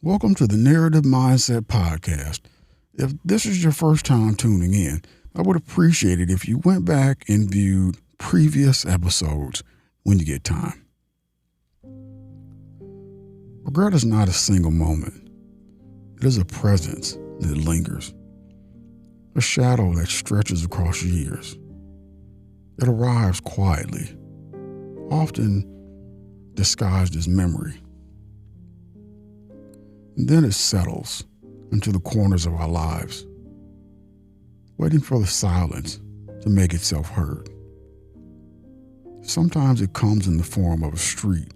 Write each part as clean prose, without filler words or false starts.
Welcome to the Narrative Mindset Podcast. If this is your first time tuning in, I would appreciate it if you went back and viewed previous episodes when you get time. Regret is not a single moment. It is a presence that lingers, a shadow that stretches across years. It arrives quietly, often disguised as memory. And then it settles into the corners of our lives, waiting for the silence to make itself heard. Sometimes it comes in the form of a street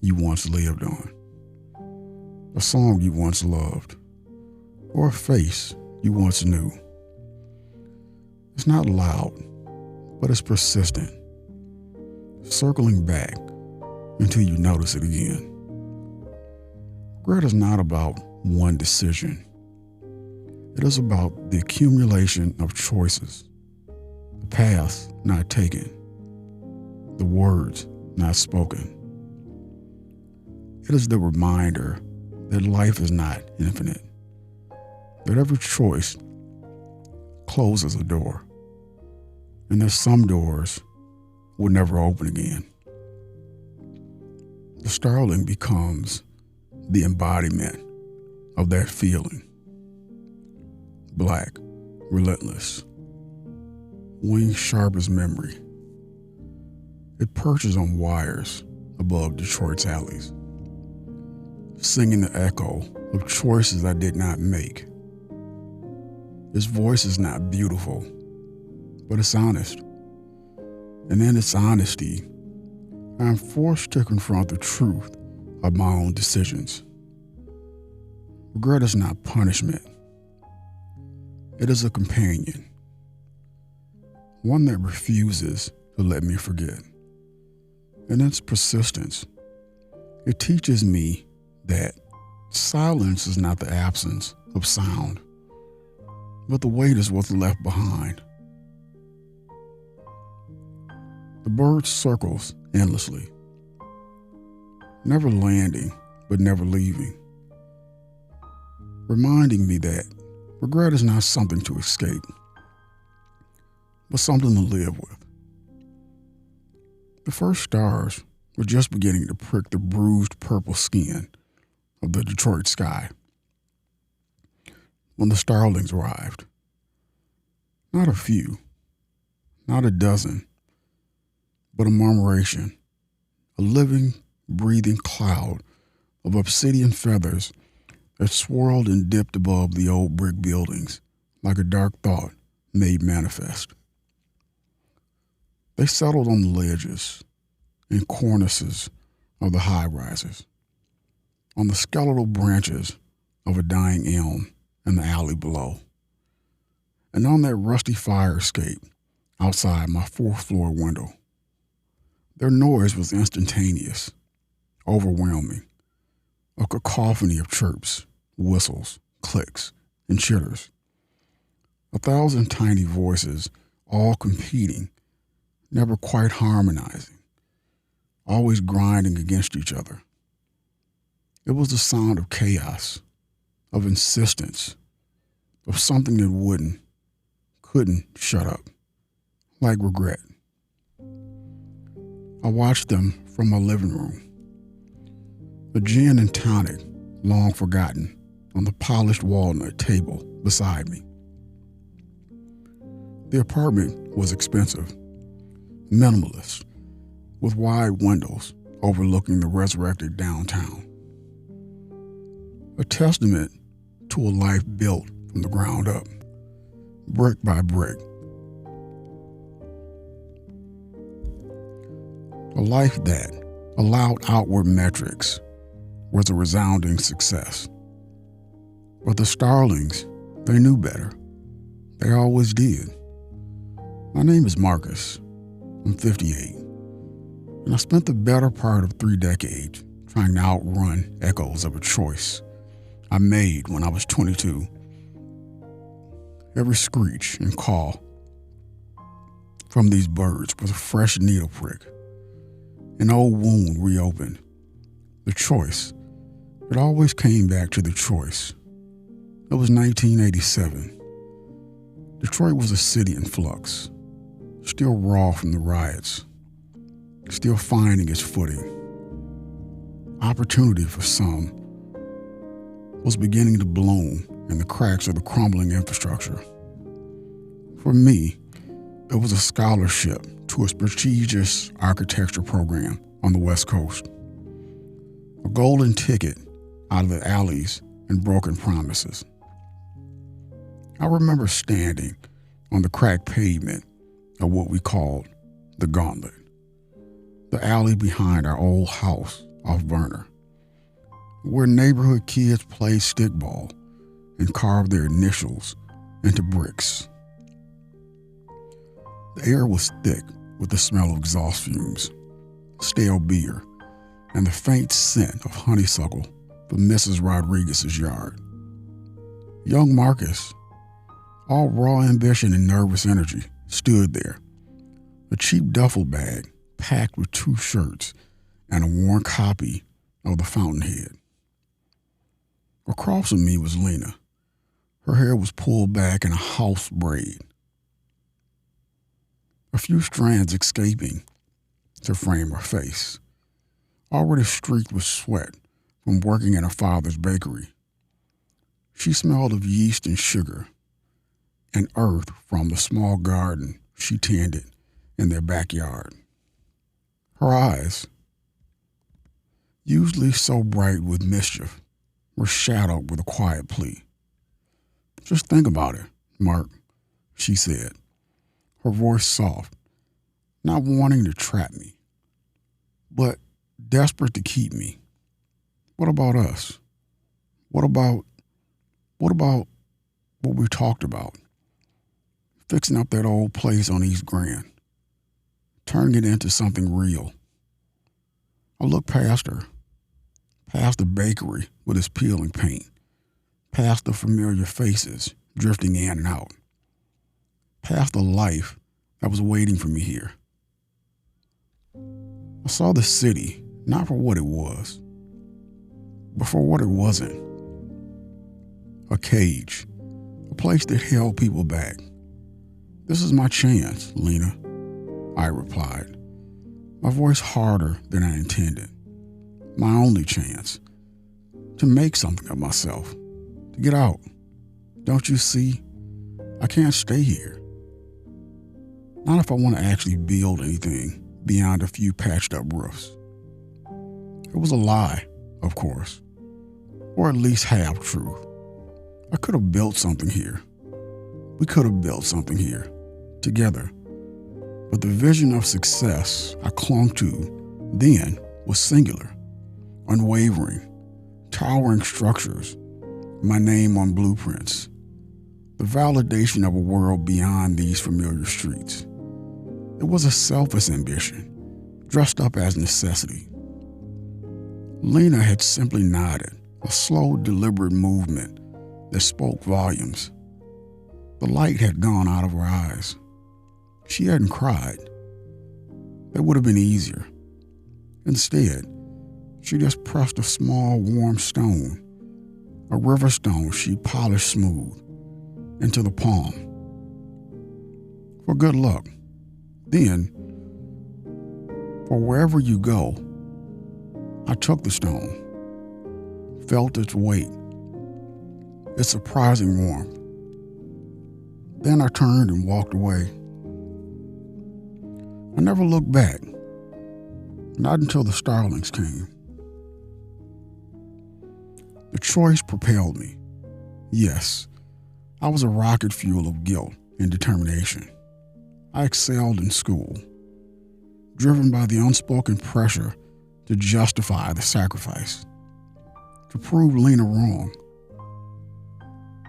you once lived on, a song you once loved, or a face you once knew. It's not loud, but it's persistent, circling back until you notice it again. Regret is not about one decision. It is about the accumulation of choices, the paths not taken, the words not spoken. It is the reminder that life is not infinite, that every choice closes a door, and that some doors will never open again. The starling becomes the embodiment of that feeling. Black, relentless, wings sharp as memory. It perches on wires above Detroit's alleys, singing the echo of choices I did not make. Its voice is not beautiful, but it's honest. And in its honesty, I am forced to confront the truth of my own decisions. Regret is not punishment. It is a companion, one that refuses to let me forget. And its persistence, it teaches me that silence is not the absence of sound, but the weight is what's left behind. The bird circles endlessly, never landing, but never leaving, reminding me that regret is not something to escape, but something to live with. The first stars were just beginning to prick the bruised purple skin of the Detroit sky when the starlings arrived. Not a few, not a dozen, but a murmuration, a living, breathing cloud of obsidian feathers that swirled and dipped above the old brick buildings like a dark thought made manifest. They settled on the ledges and cornices of the high-rises, on the skeletal branches of a dying elm in the alley below, and on that rusty fire escape outside my fourth-floor window. Their noise was instantaneous, overwhelming, a cacophony of chirps, whistles, clicks, and chitters. 1,000 tiny voices, all competing, never quite harmonizing, always grinding against each other. It was the sound of chaos, of insistence, of something that couldn't shut up, like regret. I watched them from my living room, a gin and tonic long forgotten on the polished walnut table beside me. The apartment was expensive, minimalist, with wide windows overlooking the resurrected downtown. A testament to a life built from the ground up, brick by brick. A life that, allowed outward metrics, was a resounding success. But the starlings, they knew better. They always did. My name is Marcus. I'm 58. And I spent the better part of 3 decades trying to outrun echoes of a choice I made when I was 22. Every screech and call from these birds was a fresh needle prick, an old wound reopened. The choice, It always came back to the choice. It was 1987. Detroit was a city in flux, still raw from the riots, still finding its footing. Opportunity for some was beginning to bloom in the cracks of the crumbling infrastructure. For me, it was a scholarship to a prestigious architecture program on the West Coast. A golden ticket out of the alleys and broken promises. I remember standing on the cracked pavement of what we called the Gauntlet, the alley behind our old house off Verner, where neighborhood kids played stickball and carved their initials into bricks. The air was thick with the smell of exhaust fumes, stale beer, and the faint scent of honeysuckle from Mrs. Rodriguez's yard. Young Marcus, all raw ambition and nervous energy, stood there, a cheap duffel bag packed with 2 shirts and a worn copy of The Fountainhead. Across from me was Lena. Her hair was pulled back in a house braid, a few strands escaping to frame her face, already streaked with sweat from working in her father's bakery. She smelled of yeast and sugar and earth from the small garden she tended in their backyard. Her eyes, usually so bright with mischief, were shadowed with a quiet plea. "Just think about it, Mark," she said, her voice soft, not wanting to trap me, but desperate to keep me. What about us? What about what we talked about? Fixing up that old place on East Grand, turning it into something real. I looked past her, past the bakery with its peeling paint, past the familiar faces drifting in and out, past the life that was waiting for me here. I saw the city not for what it was, but for what it wasn't. A cage, a place that held people back. "This is my chance, Lena," I replied, my voice harder than I intended. My only chance to make something of myself, to get out. Don't you see? I can't stay here. Not if I want to actually build anything beyond a few patched up roofs. It was a lie, of course, or at least half truth. I could have built something here. We could have built something here, together. But the vision of success I clung to then was singular, unwavering, towering structures, my name on blueprints, the validation of a world beyond these familiar streets. It was a selfish ambition, dressed up as necessity. Lena had simply nodded, a slow, deliberate movement that spoke volumes. The light had gone out of her eyes. She hadn't cried. That would have been easier. Instead, she just pressed a small, warm stone, a river stone she polished smooth, into the palm. For good luck. Then, for wherever you go, I took the stone, felt its weight, its surprising warmth. Then I turned and walked away. I never looked back, not until the Starlings came. The choice propelled me. Yes, I was a rocket fuel of guilt and determination. I excelled in school, driven by the unspoken pressure to justify the sacrifice, to prove Lena wrong,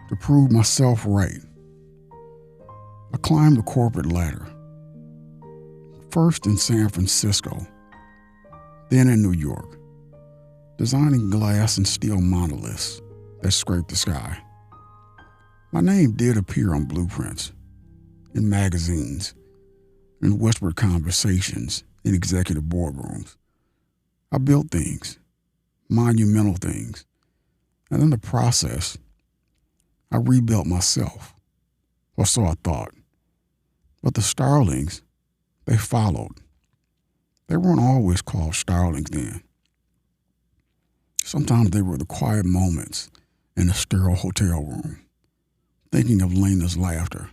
to prove myself right. I climbed the corporate ladder, first in San Francisco, then in New York, designing glass and steel monoliths that scraped the sky. My name did appear on blueprints, in magazines, in whispered conversations in executive boardrooms. I built things, monumental things, And in the process, I rebuilt myself, or so I thought. But the starlings, they followed. They weren't always called starlings then. Sometimes they were the quiet moments in a sterile hotel room, thinking of Lena's laughter.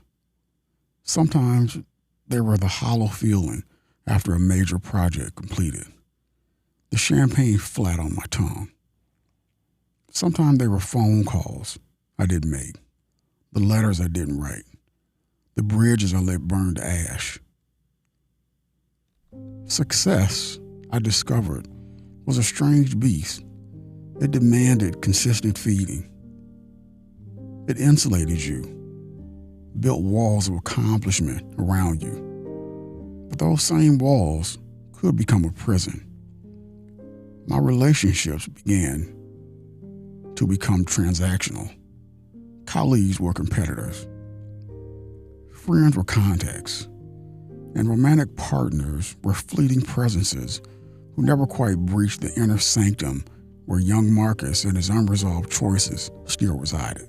Sometimes they were the hollow feeling after a major project completed, the champagne flat on my tongue. Sometimes they were phone calls I didn't make, the letters I didn't write, the bridges I let burn to ash. Success, I discovered, was a strange beast. It demanded consistent feeding. It insulated you, built walls of accomplishment around you. But those same walls could become a prison. My relationships began to become transactional. Colleagues were competitors. Friends were contacts. And romantic partners were fleeting presences who never quite breached the inner sanctum where young Marcus and his unresolved choices still resided.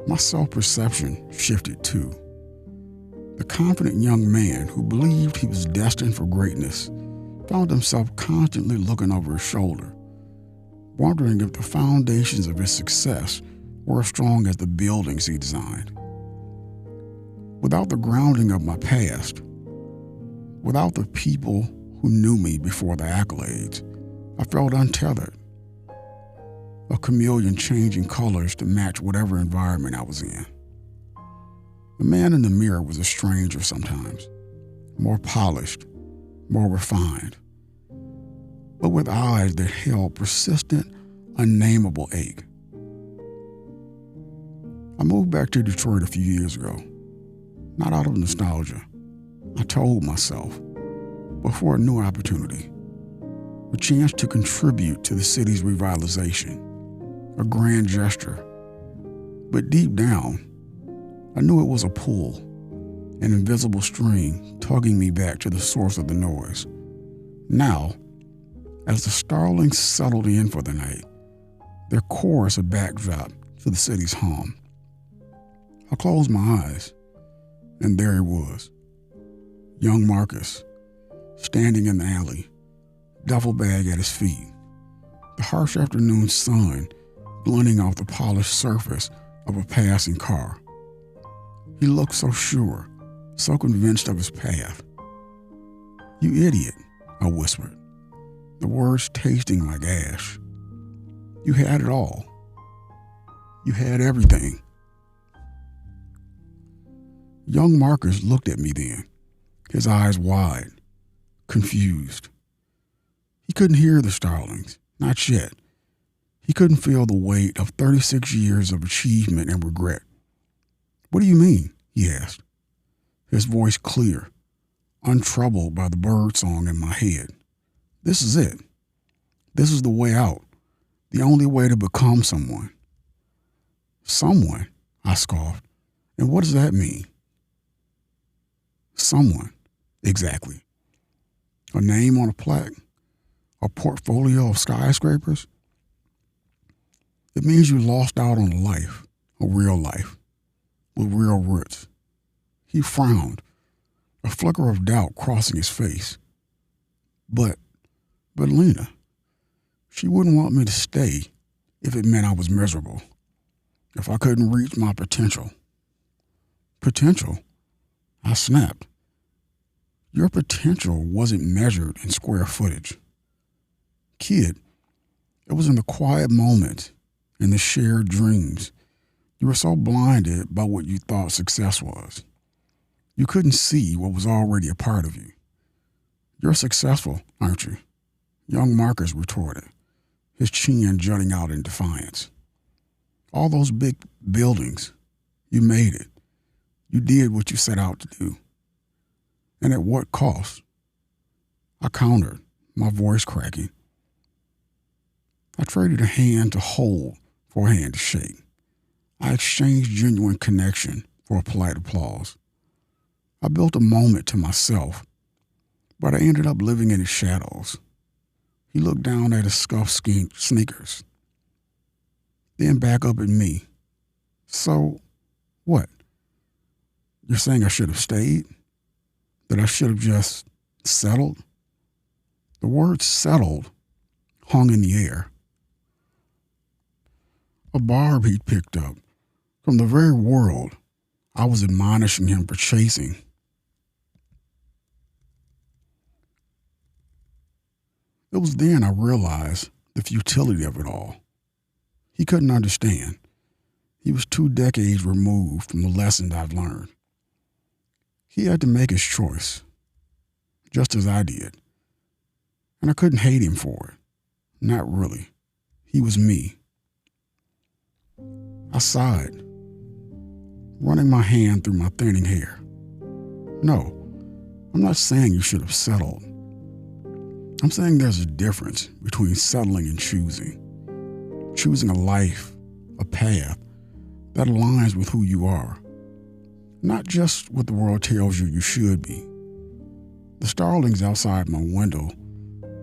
My self-perception shifted too. The confident young man who believed he was destined for greatness found himself constantly looking over his shoulder, wondering if the foundations of his success were as strong as the buildings he designed. Without the grounding of my past, without the people who knew me before the accolades, I felt untethered, a chameleon changing colors to match whatever environment I was in. The man in the mirror was a stranger sometimes, more polished, more refined, but with eyes that held persistent, unnameable ache. I moved back to Detroit a few years ago, not out of nostalgia. I told myself, but for a new opportunity, a chance to contribute to the city's revitalization, a grand gesture. But deep down, I knew it was a pull, an invisible string tugging me back to the source of the noise. Now, as the starlings settled in for the night, their chorus a backdrop to the city's hum, I closed my eyes, and there he was, young Marcus, standing in the alley, duffel bag at his feet, the harsh afternoon sun glinting off the polished surface of a passing car. He looked so sure, so convinced of his path. "You idiot," I whispered, the words tasting like ash. "You had it all. You had everything." Young Marcus looked at me then, his eyes wide, confused. He couldn't hear the starlings, not yet. He couldn't feel the weight of 36 years of achievement and regret. "What do you mean?" he asked, his voice clear, untroubled by the birdsong in my head. "This is it. This is the way out, the only way to become someone." "Someone?" I scoffed. "And what does that mean?" "Someone, exactly. A name on a plaque? A portfolio of skyscrapers? It means you lost out on a life, a real life, with real roots." He frowned, a flicker of doubt crossing his face. But Lena, she wouldn't want me to stay if it meant I was miserable, if I couldn't reach my potential." "Potential?" I snapped. "Your potential wasn't measured in square footage. Kid, it was in the quiet moments, in the shared dreams. You were so blinded by what you thought success was. You couldn't see what was already a part of you." "You're successful, aren't you?" Young Marcus retorted, his chin jutting out in defiance. "All those big buildings, you made it. You did what you set out to do. And at what cost?" I countered, my voice cracking. I traded a hand to hold for a hand to shake. I exchanged genuine connection for a polite applause. I built a moment to myself, but I ended up living in its shadows. He looked down at his scuffed sneakers. then back up at me. So, what? You're saying I should have stayed? That I should have just settled? The word settled hung in the air. A barb he'd picked up from the very world I was admonishing him for chasing. It was then I realized the futility of it all. He couldn't understand. He was 2 decades removed from the lessons I've learned. He had to make his choice, just as I did. And I couldn't hate him for it. Not really. He was me. I sighed, running my hand through my thinning hair. No, I'm not saying you should have settled. I'm saying there's a difference between settling and choosing. Choosing a life, a path that aligns with who you are, not just what the world tells you should be. The starlings outside my window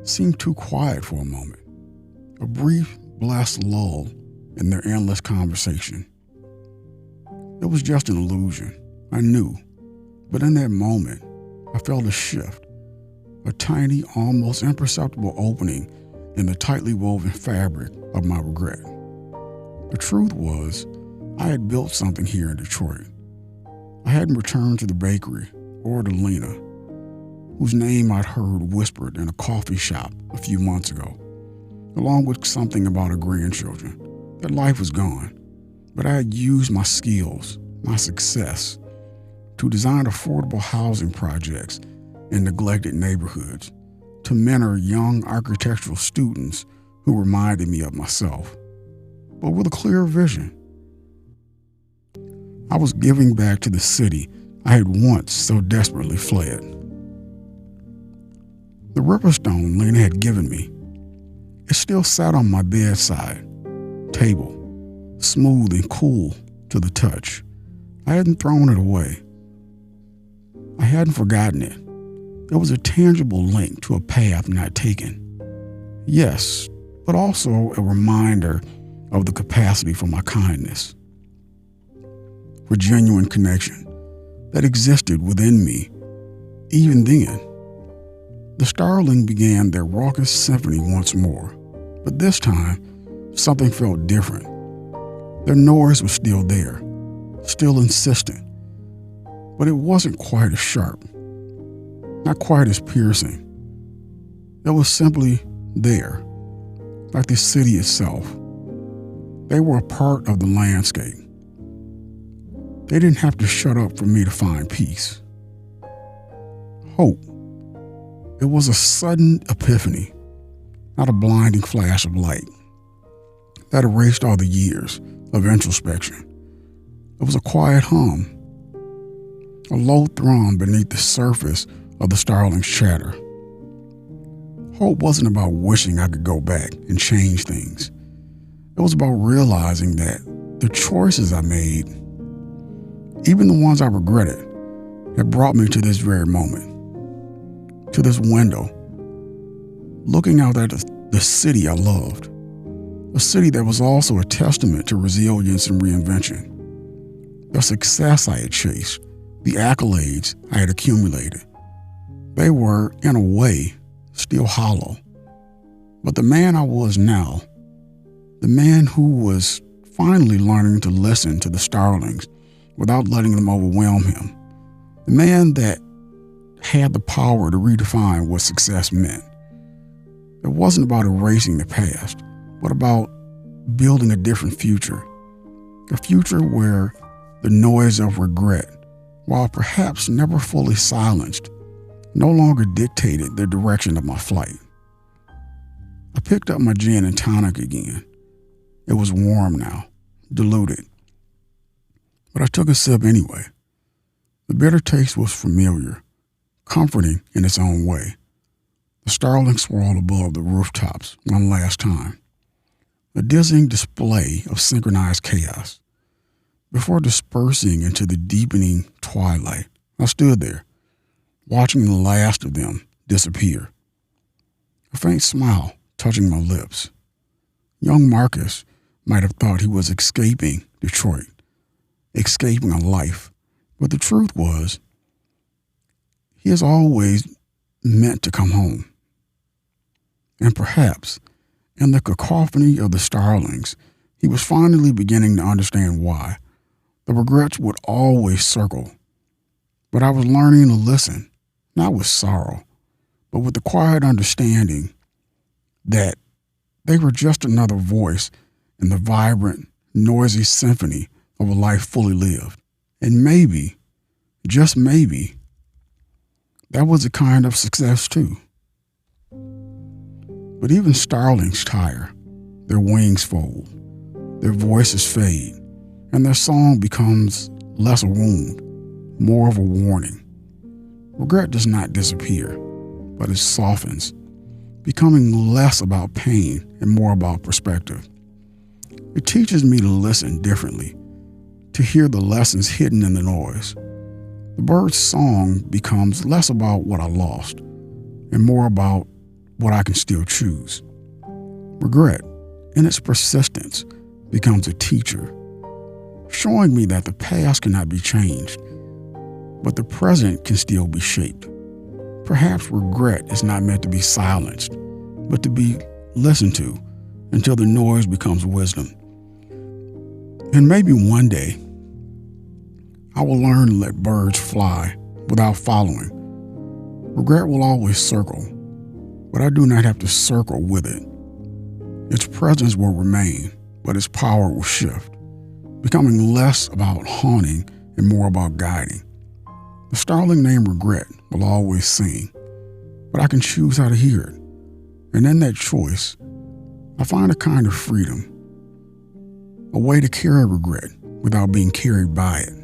seemed too quiet for a moment, a brief, blessed lull in their endless conversation. It was just an illusion, I knew, but in that moment, I felt a shift, a tiny, almost imperceptible opening in the tightly woven fabric of my regret. The truth was, I had built something here in Detroit. I hadn't returned to the bakery or to Lena, whose name I'd heard whispered in a coffee shop a few months ago, along with something about her grandchildren. Their life was gone, but I had used my skills, my success, to design affordable housing projects in neglected neighborhoods, to mentor young architectural students who reminded me of myself, but with a clear vision. I was giving back to the city I had once so desperately fled. The riverstone Lena had given me, it still sat on my bedside table, smooth and cool to the touch. I hadn't thrown it away. I hadn't forgotten it. It was a tangible link to a path not taken. Yes, but also a reminder of the capacity for my kindness, for genuine connection that existed within me. Even then, the starling began their raucous symphony once more, but this time, something felt different. Their noise was still there, still insistent, but it wasn't quite as sharp, not quite as piercing. It was simply there, like the city itself. They were a part of the landscape. They didn't have to shut up for me to find peace. Hope. It was a sudden epiphany, not a blinding flash of light that erased all the years of introspection. It was a quiet hum, a low thrum beneath the surface of the starling's chatter. Hope wasn't about wishing I could go back and change things. It was about realizing that the choices I made, even the ones I regretted, had brought me to this very moment, to this window, looking out at the city I loved, a city that was also a testament to resilience and reinvention. The success I had chased, the accolades I had accumulated, they were, in a way, still hollow. But the man I was now, the man who was finally learning to listen to the starlings without letting them overwhelm him, the man that had the power to redefine what success meant. It wasn't about erasing the past, but about building a different future. A future where the noise of regret, while perhaps never fully silenced, no longer dictated the direction of my flight. I picked up my gin and tonic again. It was warm now, diluted. But I took a sip anyway. The bitter taste was familiar, comforting in its own way. The starling swirled above the rooftops one last time, a dizzying display of synchronized chaos. Before dispersing into the deepening twilight, I stood there, watching the last of them disappear. A faint smile touching my lips. Young Marcus, might have thought he was escaping Detroit, escaping a life. But the truth was, he has always meant to come home. And perhaps, in the cacophony of the Starlings, he was finally beginning to understand why. The regrets would always circle. But I was learning to listen, not with sorrow, but with the quiet understanding that they were just another voice in the vibrant, noisy symphony of a life fully lived. And maybe, just maybe, that was a kind of success too. But even starlings tire, their wings fold, their voices fade, and their song becomes less a wound, more of a warning. Regret does not disappear, but it softens, becoming less about pain and more about perspective. It teaches me to listen differently, to hear the lessons hidden in the noise. The bird's song becomes less about what I lost and more about what I can still choose. Regret, in its persistence, becomes a teacher, showing me that the past cannot be changed, but the present can still be shaped. Perhaps regret is not meant to be silenced, but to be listened to until the noise becomes wisdom. And maybe one day, I will learn to let birds fly without following. Regret will always circle, but I do not have to circle with it. Its presence will remain, but its power will shift, becoming less about haunting and more about guiding. The starling named Regret will always sing, but I can choose how to hear it. And in that choice, I find a kind of freedom, a way to carry regret without being carried by it.